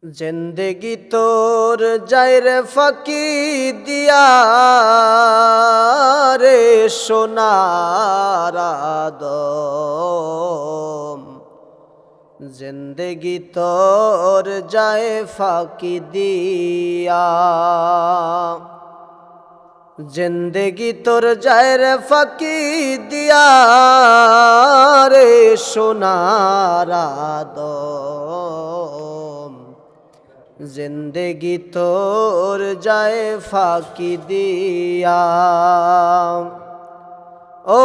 জিন্দেগি তোর যায় রে ফাঁকি দিয়া রে সোনার আদম। জিন্দেগি তোর যায় ফাঁকি দিয়া, জিন্দেগি তোর যায় রে ফাঁকি দিয়া রে সোনার আদম। জিন্দেগি তোর যায় ফাঁকি দিয়া। ও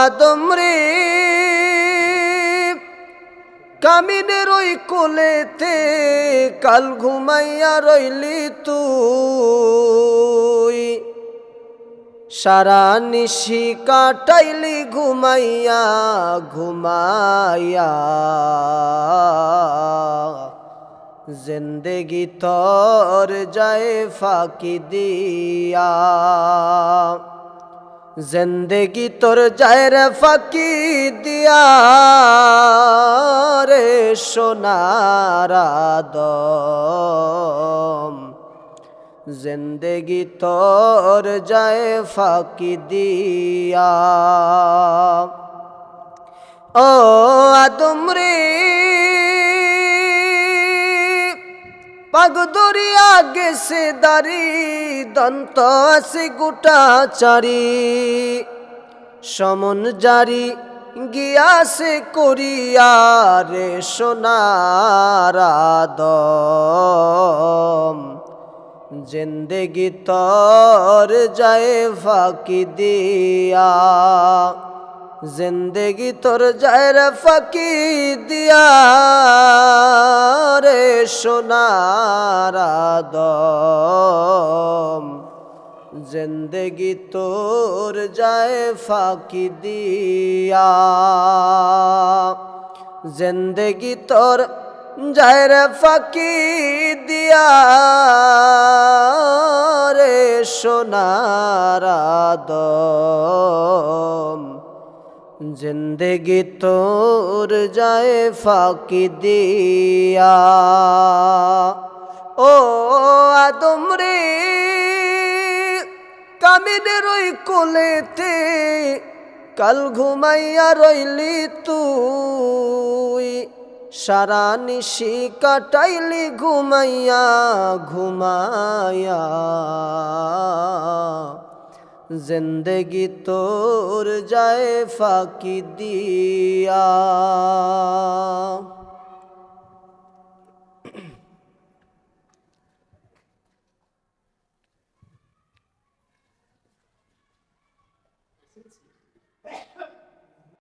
আদম রে, কামিনের ওই কোলেতে কাল ঘুমাইয়া রইলি তুই, সারা নিশি কাটাইলি ঘুমাইয়া ঘুমাইয়া। জিন্দেগি তোর যায় ফাঁকি দিয়া, জিন্দেগি তোর যায় রে ফাঁকি দিয়া রে সোনার আদম। জিন্দেগি তোর যায় ফাঁকি দিয়া। ও আদম রে, পাগ দরিয়া গেছে দাড়ি, দন্ত আছে গোটা চারি, সমন জারি গিয়াছে করিয়া রে সোনার আদম। জিন্দেগি তোর যায় ফাঁকি দিয়া, জিন্দেগি তোর যায় রে ফাঁকি দিয়া রে সোনার আদম। জিন্দেগি তোর যায় ফাঁকি দিয়া, জিন্দেগি তোর যায় রে ফাঁকি দিয়া রে সোনার আদম। জিন্দেগি তোর যায় ফাঁকি দিয়া। ও আদম রে, কামিনের ওই কোলেতে কাল ঘুমাইয়া রইলি তুই, সারা নিশি কাটাইলি ঘুমাইয়া ঘুমাইয়া। জিন্দেগি তোর যায় ফাঁকি দিয়া।